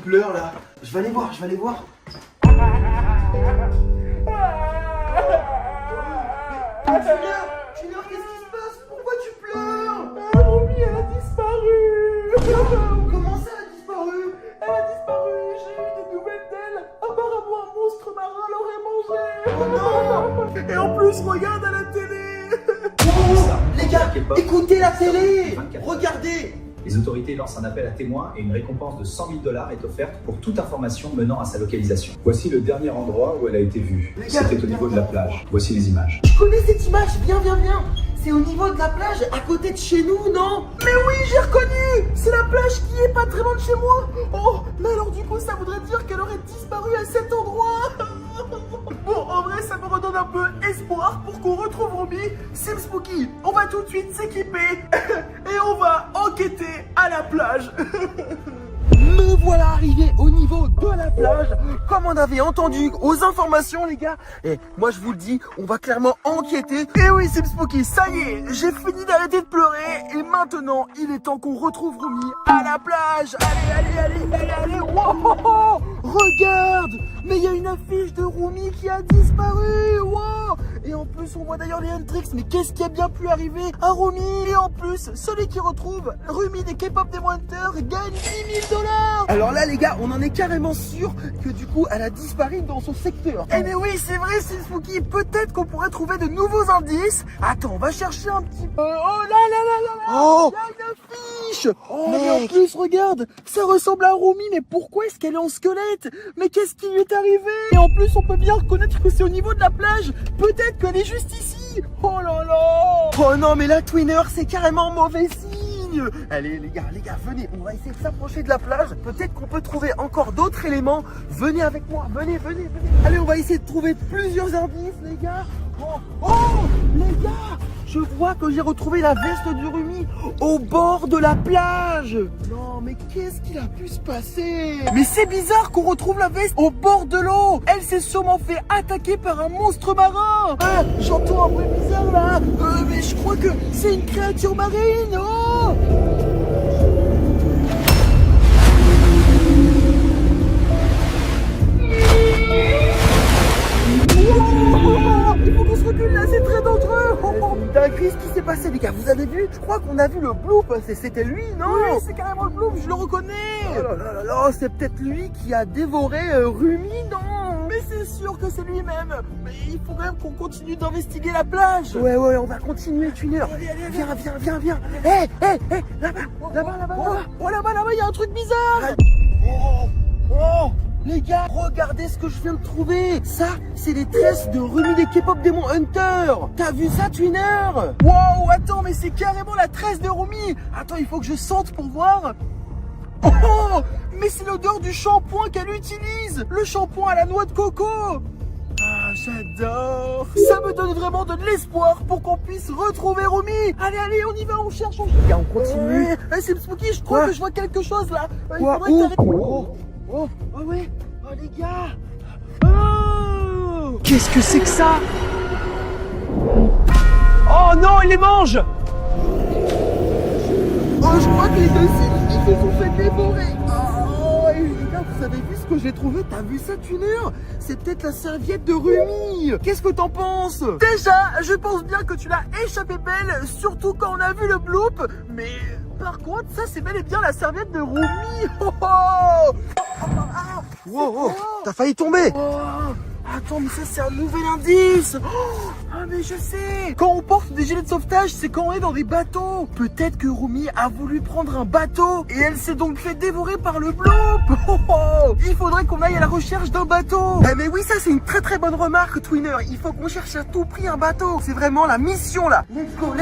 pleure là. Je vais aller voir, je vais aller voir. Twitter, qu'est-ce qui se passe? Pourquoi tu pleures? Romy, elle a disparu. Comment ça, elle a disparu? Elle a disparu, j'ai eu des nouvelles d'elle. Apparemment, un monstre marin l'aurait mangée. Oh non. Et en plus, regarde à la télé. Les gars, écoutez la télé. Regardez. Les autorités lancent un appel à témoins et une récompense de 100 000 $ est offerte pour toute information menant à sa localisation. Voici le dernier endroit où elle a été vue. C'était au niveau de la plage. Voici les images. Je connais cette image, viens. C'est au niveau de la plage, à côté de chez nous, non? Mais oui, j'ai reconnu. C'est la plage qui est pas très loin de chez moi. Oh, mais alors du coup, ça voudrait dire qu'elle aurait disparu à cet endroit. Bon, en vrai, ça me redonne un peu espoir pour qu'on retrouve Romy. Sim Spooky, on va tout de suite s'équiper et on va enquêter à la plage. Me voilà arrivé au niveau de la plage. Comme on avait entendu aux informations, les gars. Et moi, je vous le dis, on va clairement enquêter. Et oui, Sim Spooky, ça y est, j'ai fini d'arrêter de pleurer. Et maintenant, il est temps qu'on retrouve Romy à la plage. Allez. Wow, regarde, mais il y a une affiche de Romy qui a disparu. Wow. Et en plus, on voit d'ailleurs les Huntrix. Mais qu'est-ce qui a bien pu arriver à Romy? Et en plus, celui qui retrouve Romy des K-pop Demon Hunters gagne 10 000 $. Alors là, les gars, on en est carrément sûr que du coup, elle a disparu dans son secteur. Eh mais oui, c'est vrai, Sim Spooky. Peut-être qu'on pourrait trouver de nouveaux indices. Attends, on va chercher un petit peu. Oh là. Oh, Il y a une affiche. Oh, Mec. mais en plus, regarde, ça ressemble à Romy, mais pourquoi est-ce qu'elle est en squelette? Mais qu'est-ce qui lui est arrivé? Et en plus, on peut bien reconnaître que c'est au niveau de la plage. Peut-être qu'elle est juste ici. Oh là là. oh non, mais là, Twinner, c'est carrément mauvais signe. Allez, les gars, venez, on va essayer de s'approcher de la plage. Peut-être qu'on peut trouver encore d'autres éléments. Venez avec moi, venez. Allez, on va essayer de trouver plusieurs indices, les gars. Oh, les gars, je vois que j'ai retrouvé la veste du Rumi au bord de la plage. Non, mais qu'est-ce qu'il a pu se passer? Mais c'est bizarre qu'on retrouve la veste au bord de l'eau. Elle s'est sûrement fait attaquer par un monstre marin. Ah, j'entends un bruit bizarre là. Mais je crois que c'est une créature marine. Oh, il faut qu'on se recule là, c'est très dangereux. Dinguerie, ce qui s'est passé, les gars. Vous avez vu? Je crois qu'on a vu le bloop. C'était lui, non? Oui, c'est carrément le bloom, je le reconnais. Oh là là, c'est peut-être lui qui a dévoré Rumi, non? Mais c'est sûr que c'est lui-même. Mais il faut quand même qu'on continue d'investiguer la plage. Ouais, on va continuer, Twinner. Viens. Hé, là-bas. Oh là-bas, il y a un truc bizarre. Oh, les gars, regardez ce que je viens de trouver. Ça, c'est les tresses de Rumi des K-pop Demon Hunters. T'as vu ça, Twinner? Wow, attends, mais c'est carrément la tresse de Romy. Attends, il faut que je sente pour voir. Oh, mais c'est l'odeur du shampoing qu'elle utilise. Le shampoing à la noix de coco. Ah, j'adore. Ça me donne vraiment de l'espoir pour qu'on puisse retrouver Romy. Allez, on y va, on cherche. Les gars, on continue. C'est Spooky, je crois Quoi? que je vois quelque chose là. Il Quoi? faudrait que t'arrêtes. Oh, Ouais. Oh, les gars. Oh. Qu'est-ce que c'est que ça? Oh non, il les mange. oh, je crois que les deux cygnes, ils se sont fait dévorer. Oh, et les gars, vous avez vu ce que j'ai trouvé? T'as vu ça, Twinner? C'est peut-être la serviette de Rumi. Qu'est-ce que t'en penses? Déjà, je pense bien que tu l'as échappé belle, surtout quand on a vu le bloop. Mais par contre, ça c'est bel et bien la serviette de Romy. Wow, t'as failli tomber. Oh, attends, mais ça c'est un nouvel indice. Ah mais je sais. Quand on porte des gilets de sauvetage, c'est quand on est dans des bateaux. Peut-être que Romy a voulu prendre un bateau et elle s'est donc fait dévorer par le bloop. Il faudrait qu'on aille à la recherche d'un bateau. Mais oui, ça c'est une très bonne remarque, Twinner. Il faut qu'on cherche à tout prix un bateau. C'est vraiment la mission là. Let's go.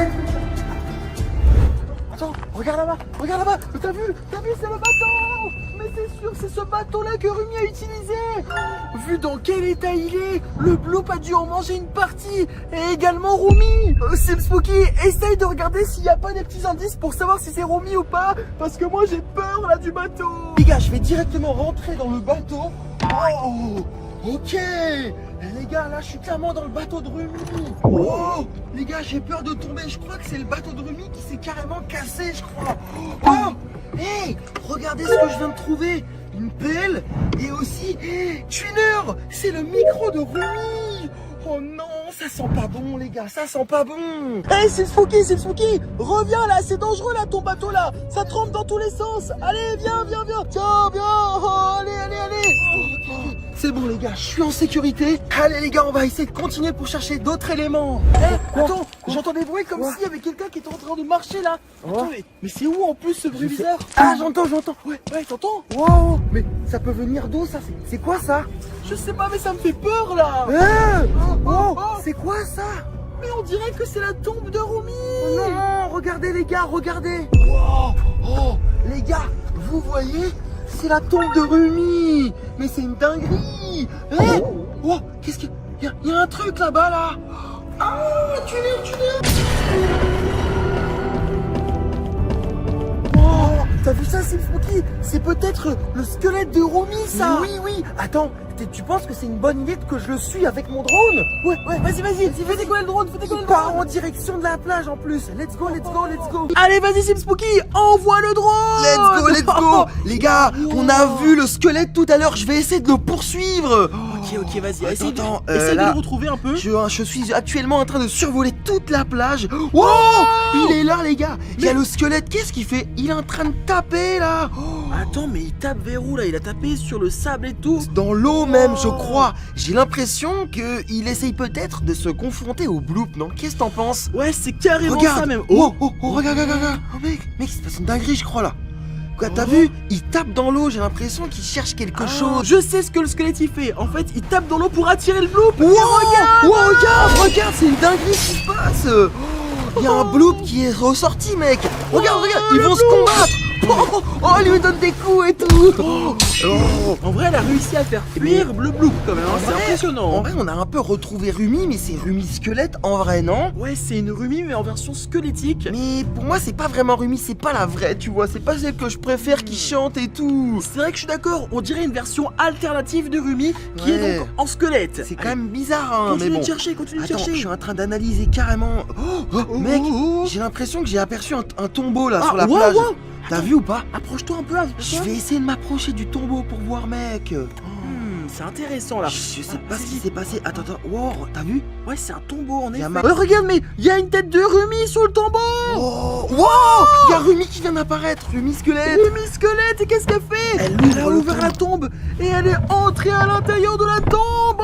Attends, regarde là-bas. T'as vu, c'est le bateau. Mais c'est sûr, c'est ce bateau-là que Rumi a utilisé. Vu dans quel état il est, le bloop a dû en manger une partie. Et également Romy. Sim Spooky, essaye de regarder s'il n'y a pas des petits indices pour savoir si c'est Romy ou pas. Parce que moi j'ai peur là du bateau. Les gars, je vais directement rentrer dans le bateau. Oh, ok. Les gars, là, je suis clairement dans le bateau de Rumi. Oh, les gars, j'ai peur de tomber. Je crois que c'est le bateau de Rumi qui s'est carrément cassé, je crois. Oh, hey, regardez ce que je viens de trouver. une pelle et aussi Twinner, c'est le micro de Rumi. Oh non, ça sent pas bon les gars, ça sent pas bon. Hey, c'est le Spooky. Reviens là, c'est dangereux là, ton bateau là. Ça trempe dans tous les sens. Allez, viens. Tiens, viens. Oh, allez. C'est bon les gars, je suis en sécurité. Allez les gars, on va essayer de continuer pour chercher d'autres éléments. Attends, j'entends des bruits comme s'il y avait quelqu'un qui était en train de marcher là. Attends, mais c'est où en plus ce bruit bizarre? Ah, j'entends. Ouais, t'entends? Wow, mais ça peut venir d'où ça? C'est quoi ça? Je sais pas, mais ça me fait peur là. C'est quoi ça? Mais on dirait que c'est la tombe de Rumi. Non, regardez les gars, regardez. Oh, les gars, vous voyez? C'est la tombe de Rumi. Mais c'est une dinguerie. Qu'est-ce qu'il y a un truc là-bas là. Ah, Twinner. T'as vu ça, Spooky? C'est peut-être le squelette de Rumi, ça. Oui. Attends, tu penses que c'est une bonne idée que je le suis avec mon drone? Ouais, vas-y. Fais décoller le drone, Il part en direction de la plage en plus. Let's go. Allez, vas-y, Spooky, envoie le drone. Let's go. Les gars, on a vu le squelette tout à l'heure. Je vais essayer de le poursuivre. Ok, vas-y, essaye de là, le retrouver un peu. Je suis actuellement en train de survoler toute la plage. Wow, il est là les gars. Il y a le squelette, qu'est-ce qu'il fait? Il est en train de taper là. Attends, mais il tape vers où là? Il a tapé sur le sable et tout. Dans l'eau même, je crois. J'ai l'impression qu'il essaye peut-être de se confronter au bloop, non? Qu'est-ce que t'en penses? Ouais, c'est carrément Regarde. ça même. Regarde. Oh mec, il se passe une dinguerie je crois là. Quoi, t'as vu? Il tape dans l'eau, j'ai l'impression qu'il cherche quelque chose. Je sais ce que le squelette il fait. En fait, il tape dans l'eau pour attirer le bloop. Regarde, c'est une dinguerie qui se passe. Il y a un bloop qui est ressorti, mec. Regarde, ils vont se combattre. Il lui donne des coups et tout. En vrai, elle a réussi à faire fuir le bloop quand même. C'est impressionnant. En vrai, on a un peu retrouvé Rumi, mais c'est Rumi squelette en vrai, non? Ouais, c'est une Rumi mais en version squelettique. Mais pour moi, c'est pas vraiment Rumi, c'est pas la vraie, tu vois. C'est pas celle que je préfère qui chante et tout. C'est vrai que je suis d'accord. On dirait une version alternative de Rumi qui est donc en squelette. C'est quand même bizarre, hein. Continue mais bon. de chercher, continue de chercher. Je suis en train d'analyser carrément. Mec, j'ai l'impression que j'ai aperçu un tombeau là sur la plage. T'as vu ou pas? Approche-toi un peu. Je vais essayer de m'approcher du tombeau pour voir, mec. C'est intéressant là. Je sais pas ce qui s'est passé. Attends. Wow, t'as vu? Ouais, c'est un tombeau en effet. Regarde, mais il y a une tête de Rumi sur le tombeau. Il y a Rumi qui vient d'apparaître. Rumi squelette. Et qu'est-ce qu'elle fait? Elle a ouvert la tombe et elle est entrée à l'intérieur de la tombe.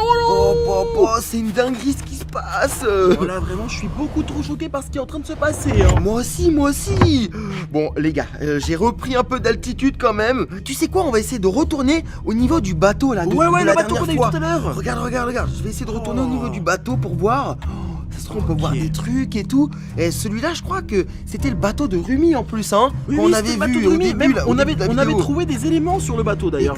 C'est une dinguerie ce qui se passe. Voilà, vraiment, je suis beaucoup trop choqué par ce qui est en train de se passer. Moi aussi. Bon, les gars, j'ai repris un peu d'altitude quand même. Tu sais quoi? On va essayer de retourner au niveau du bateau là. Ouais, le bateau qu'on a eu tout à l'heure. Regarde. Je vais essayer de retourner au niveau du bateau pour voir. Ça se trouve, on peut voir des trucs et tout. Et celui-là, je crois que c'était le bateau de Rumi en plus, hein. On avait vu au début. On avait trouvé des éléments sur le bateau d'ailleurs.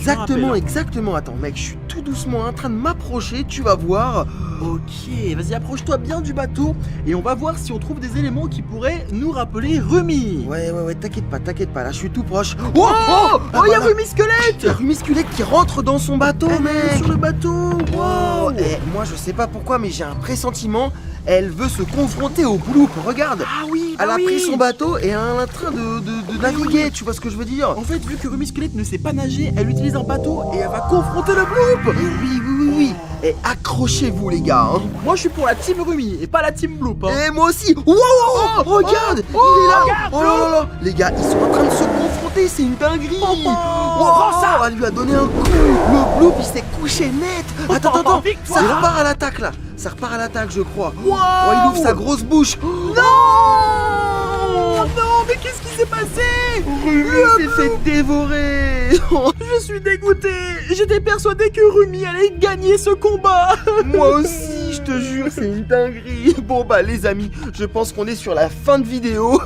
Exactement. Attends, mec, je suis tout doucement en train de m'approcher. Tu vas voir. Ok, vas-y, approche-toi bien du bateau et on va voir si on trouve des éléments qui pourraient nous rappeler Rumi. Ouais, t'inquiète pas. Là, je suis tout proche. Il y a Rumi squelette. Il y a Rumi squelette qui rentre dans son bateau, mec. Sur le bateau. Moi, je sais pas pourquoi, mais j'ai un pressentiment. Elle veut se confronter au bloop, regarde. Elle a pris son bateau et elle est en train de naviguer, tu vois ce que je veux dire? En fait, vu que Rumi squelette ne sait pas nager, elle utilise un bateau et elle va confronter le bloop. Oui. Et accrochez-vous les gars, hein. Moi je suis pour la team Rumi et pas la team bloop, hein. Et moi aussi. Regarde, il est là. Oh là. Les gars, ils sont en train de se confronter, c'est une dinguerie. Elle lui a donné un coup. Le bloop il s'est couché net. Attends, ça repart à l'attaque là. Ça repart à l'attaque, je crois. Il ouvre sa grosse bouche. Non, mais qu'est-ce qui s'est passé? Rumi s'est fait dévorer. Je suis dégoûté. J'étais persuadé que Rumi allait gagner ce combat. Moi aussi, je te jure, c'est une dinguerie. Bon bah les amis, je pense qu'on est sur la fin de vidéo.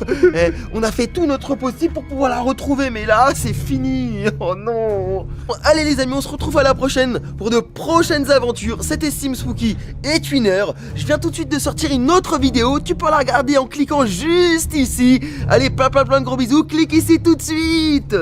On a fait tout notre possible pour pouvoir la retrouver, mais là, c'est fini. Oh non. Bon, allez les amis, on se retrouve à la prochaine pour de prochaines aventures. C'était SimSpooky et Twinner. Je viens tout de suite de sortir une autre vidéo. Tu peux la regarder en cliquant juste ici. Allez, plein de gros bisous. Clique ici tout de suite.